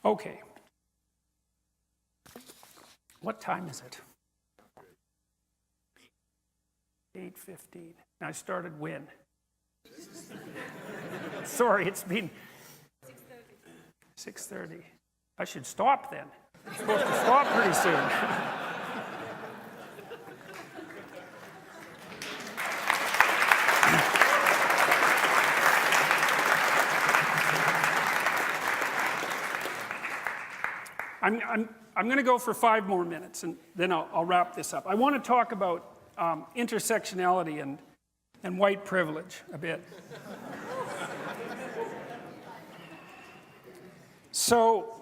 Okay. What time is it? 8:15. I started when? Sorry, it's been 6:30. I should stop then. I'm supposed to stop pretty soon. I'm going to go for 5 more minutes, and then I'll wrap this up. I want to talk about intersectionality and white privilege a bit. So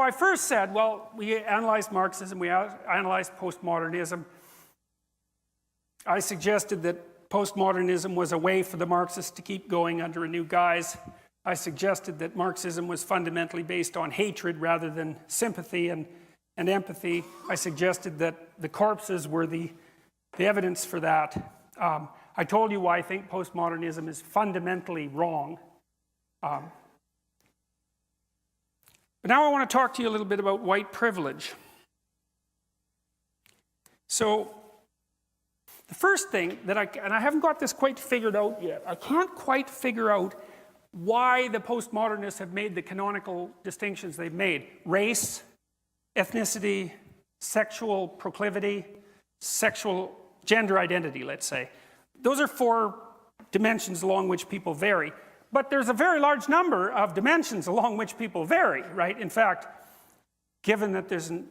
I first said, well, we analyzed Marxism, we analyzed postmodernism. I suggested that postmodernism was a way for the Marxists to keep going under a new guise. I suggested that Marxism was fundamentally based on hatred rather than sympathy and empathy. I suggested that the corpses were the evidence for that. I told you why I think postmodernism is fundamentally wrong. But now I want to talk to you a little bit about white privilege. So the first thing that and I haven't got this quite figured out yet. I can't quite figure out why the postmodernists have made the canonical distinctions they've made. Race, ethnicity, sexual proclivity, sexual gender identity, let's say. Those are 4 dimensions along which people vary. But there's a very large number of dimensions along which people vary, right? In fact, given that there's an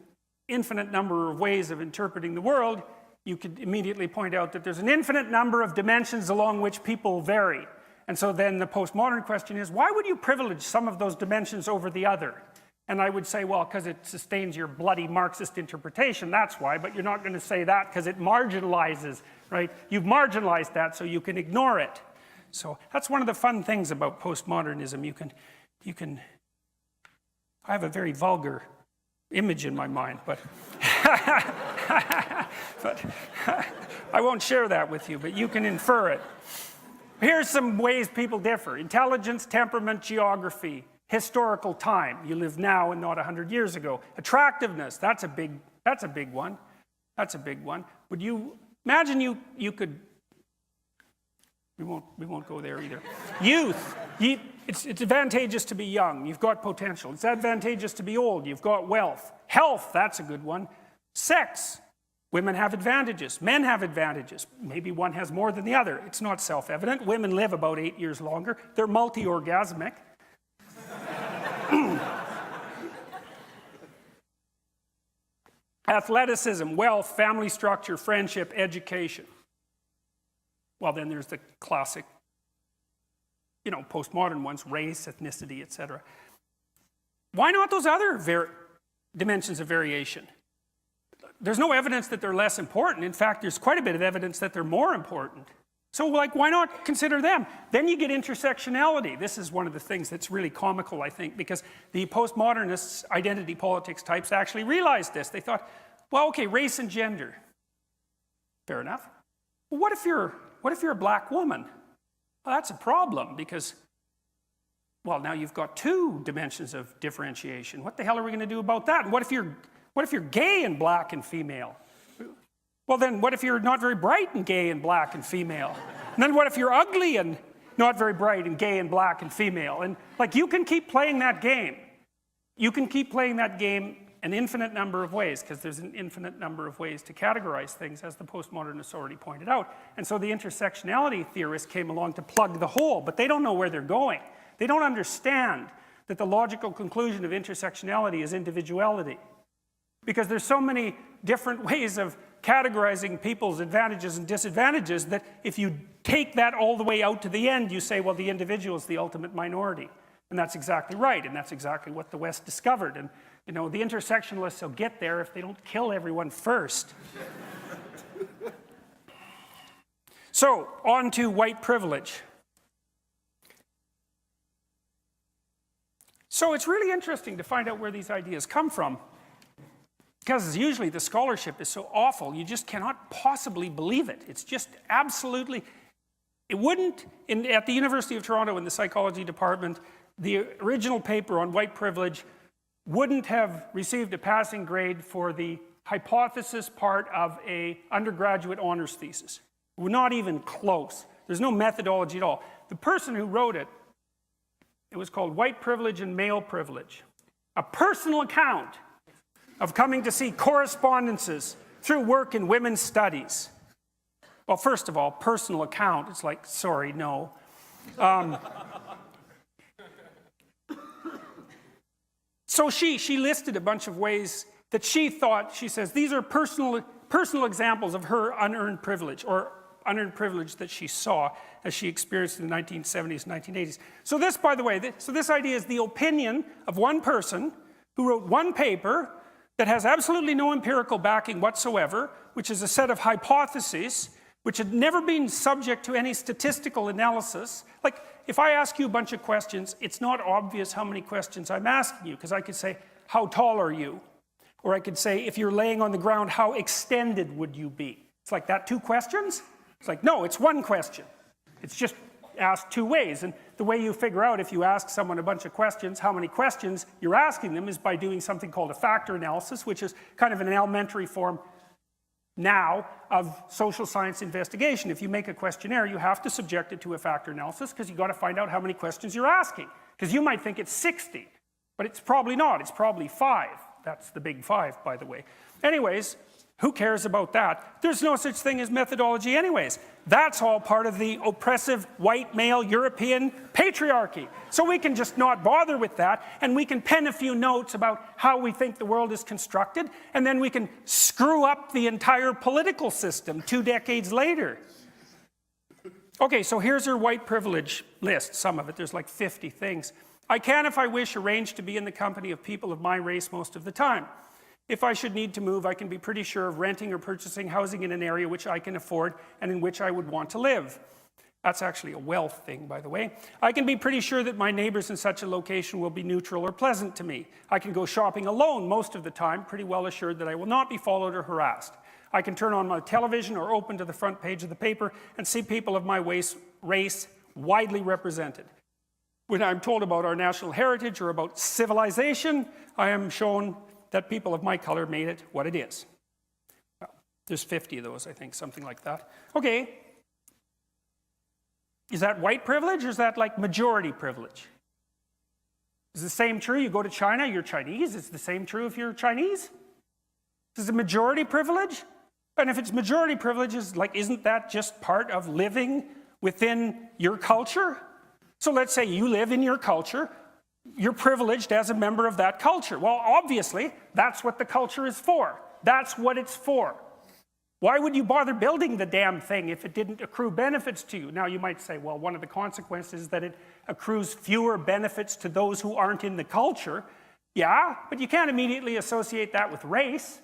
infinite number of ways of interpreting the world, you could immediately point out that there's an infinite number of dimensions along which people vary. And so then the postmodern question is, why would you privilege some of those dimensions over the other? And I would say, well, because it sustains your bloody Marxist interpretation, that's why. But you're not going to say that because it marginalizes, right? You've marginalized that so you can ignore it. So that's one of the fun things about postmodernism. You can I have a very vulgar image in my mind, but but I won't share that with you, but you can infer it. Here's some ways people differ. Intelligence, temperament, geography, historical time. You live now and not 100 years ago. Attractiveness, that's a big one. That's a big one. Would you imagine you could, we won't go there either. Youth, it's advantageous to be young. You've got potential. It's advantageous to be old. You've got wealth. Health, that's a good one. Sex. Women have advantages. Men have advantages. Maybe one has more than the other. It's not self-evident. Women live about 8 years longer. They're multi-orgasmic. Athleticism, wealth, family structure, friendship, education. Well, then there's the classic, postmodern ones, race, ethnicity, etc. Why not those other dimensions of variation? There's no evidence that they're less important. In fact, there's quite a bit of evidence that they're more important. So, why not consider them? Then you get intersectionality. This is one of the things that's really comical, I think, because the postmodernists, identity politics types, actually realized this. They thought, well, okay, race and gender. Fair enough. Well, what if you're a black woman? Well, that's a problem because, well, now you've got 2 dimensions of differentiation. What the hell are we going to do about that? And what if you're gay and black and female? Well, then what if you're not very bright and gay and black and female? And then what if you're ugly and not very bright and gay and black and female? And you can keep playing that game. You can keep playing that game an infinite number of ways because there's an infinite number of ways to categorize things, as the postmodernists already pointed out. And so the intersectionality theorists came along to plug the hole, but they don't know where they're going. They don't understand that the logical conclusion of intersectionality is individuality. Because there's so many different ways of categorizing people's advantages and disadvantages that if you take that all the way out to the end, you say, well, the individual is the ultimate minority. And that's exactly right, and that's exactly what the West discovered. And, the intersectionalists will get there if they don't kill everyone first. So, on to white privilege. So it's really interesting to find out where these ideas come from. Because usually the scholarship is so awful, you just cannot possibly believe it. It's just absolutely It wouldn't, at the University of Toronto in the psychology department, the original paper on white privilege wouldn't have received a passing grade for the hypothesis part of an undergraduate honors thesis. We're not even close. There's no methodology at all. The person who wrote it, it was called White Privilege and Male Privilege. A personal account of coming to see correspondences through work in women's studies. Well, first of all, personal account, it's like, sorry, no. So she listed a bunch of ways that she thought, she says, these are personal examples of her unearned privilege, or unearned privilege that she saw as she experienced in the 1970s and 1980s. So this, by the way, this idea is the opinion of one person who wrote one paper that has absolutely no empirical backing whatsoever, which is a set of hypotheses which had never been subject to any statistical analysis. Like, if I ask you a bunch of questions, it's not obvious how many questions I'm asking you, because I could say, how tall are you? Or I could say, if you're laying on the ground, how extended would you be? It's like, that 2 questions? It's like, no, it's 1 question. It's just asked 2 ways. And the way you figure out if you ask someone a bunch of questions, how many questions you're asking them, is by doing something called a factor analysis, which is kind of an elementary form now of social science investigation. If you make a questionnaire, you have to subject it to a factor analysis, because you've got to find out how many questions you're asking. Because you might think it's 60, but it's probably not. It's probably 5. That's the big 5, by the way. Anyways, who cares about that? There's no such thing as methodology anyways. That's all part of the oppressive white male European patriarchy. So we can just not bother with that, and we can pen a few notes about how we think the world is constructed, and then we can screw up the entire political system 2 decades later. Okay, so here's her white privilege list, some of it. There's like 50 things. I can, if I wish, arrange to be in the company of people of my race most of the time. If I should need to move, I can be pretty sure of renting or purchasing housing in an area which I can afford and in which I would want to live. That's actually a wealth thing, by the way. I can be pretty sure that my neighbors in such a location will be neutral or pleasant to me. I can go shopping alone most of the time, pretty well assured that I will not be followed or harassed. I can turn on my television or open to the front page of the paper and see people of my race widely represented. When I'm told about our national heritage or about civilization, I am shown that people of my color made it what it is. Well, there's 50 of those, I think, something like that. Okay. Is that white privilege, or is that like majority privilege? Is the same true? You go to China, you're Chinese. Is the same true if you're Chinese? Is it majority privilege? And if it's majority privilege, isn't that just part of living within your culture? So let's say you live in your culture. You're privileged as a member of that culture. Well, obviously, that's what the culture is for. That's what it's for. Why would you bother building the damn thing if it didn't accrue benefits to you? Now, you might say, well, one of the consequences is that it accrues fewer benefits to those who aren't in the culture. Yeah, but you can't immediately associate that with race.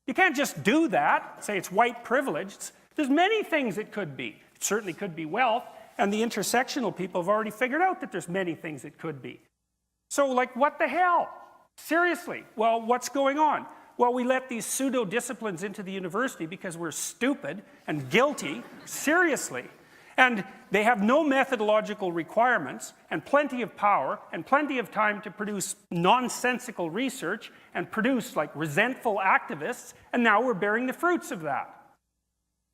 You can't just do that, say it's white privilege. There's many things it could be. It certainly could be wealth, and the intersectional people have already figured out that there's many things it could be. So, like, what the hell? Seriously. Well, what's going on? Well, we let these pseudo-disciplines into the university because we're stupid and guilty, seriously. And they have no methodological requirements, and plenty of power, and plenty of time to produce nonsensical research, and produce, like, resentful activists, and now we're bearing the fruits of that.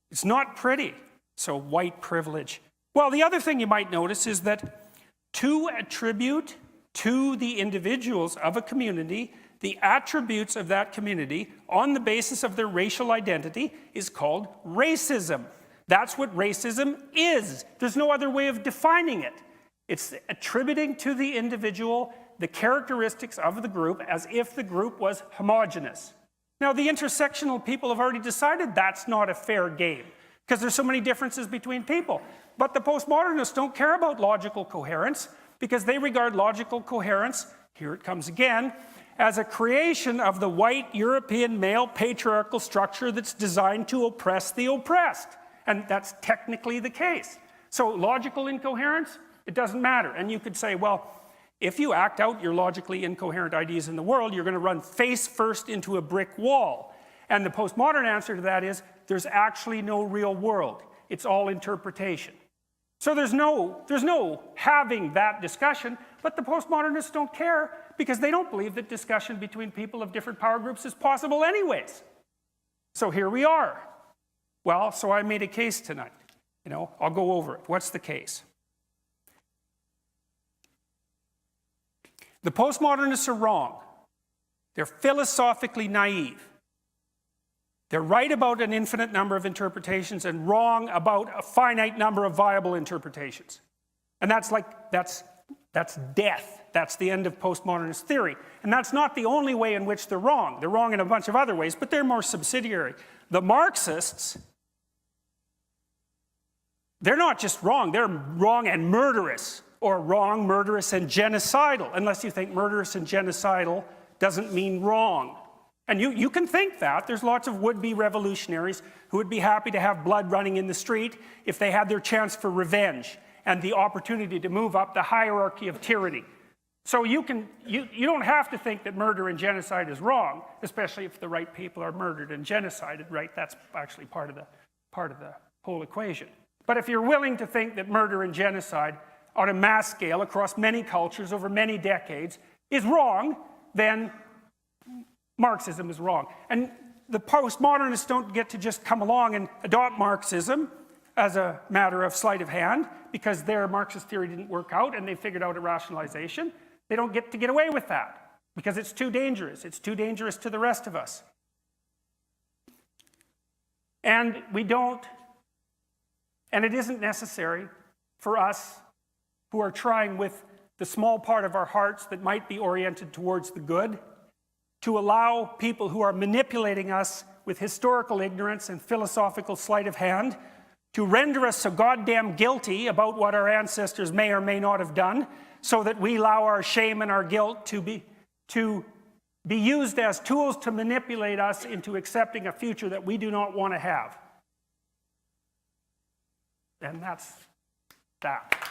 It's not pretty. So, white privilege. Well, the other thing you might notice is that to attribute to the individuals of a community the attributes of that community on the basis of their racial identity is called racism. That's what racism is. There's no other way of defining it. It's attributing to the individual the characteristics of the group as if the group was homogeneous. Now, the intersectional people have already decided that's not a fair game because there's so many differences between people. But the postmodernists don't care about logical coherence because they regard logical coherence, here it comes again, as a creation of the white European male patriarchal structure that's designed to oppress the oppressed. And that's technically the case. So logical incoherence, it doesn't matter. And you could say, well, if you act out your logically incoherent ideas in the world, you're going to run face first into a brick wall. And the postmodern answer to that is, there's actually no real world. It's all interpretation. So there's no having that discussion, but the postmodernists don't care because they don't believe that discussion between people of different power groups is possible anyways. So here we are. Well, so I made a case tonight. You know, I'll go over it. What's the case? The postmodernists are wrong. They're philosophically naive. They're right about an infinite number of interpretations and wrong about a finite number of viable interpretations. And that's death. That's the end of postmodernist theory. And that's not the only way in which they're wrong. They're wrong in a bunch of other ways, but they're more subsidiary. The Marxists, they're not just wrong, they're wrong and murderous, or wrong, murderous, and genocidal, unless you think murderous and genocidal doesn't mean wrong. And you can think that. There's lots of would-be revolutionaries who would be happy to have blood running in the street if they had their chance for revenge and the opportunity to move up the hierarchy of tyranny. So you don't have to think that murder and genocide is wrong, especially if the right people are murdered and genocided, right? That's actually part of the whole equation. But if you're willing to think that murder and genocide on a mass scale across many cultures over many decades is wrong, then Marxism is wrong. And the postmodernists don't get to just come along and adopt Marxism as a matter of sleight of hand because their Marxist theory didn't work out and they figured out a rationalization. They don't get to get away with that because it's too dangerous. It's too dangerous to the rest of us. And it isn't necessary for us who are trying with the small part of our hearts that might be oriented towards the good to allow people who are manipulating us with historical ignorance and philosophical sleight of hand to render us so goddamn guilty about what our ancestors may or may not have done, so that we allow our shame and our guilt to be used as tools to manipulate us into accepting a future that we do not want to have. And that's that.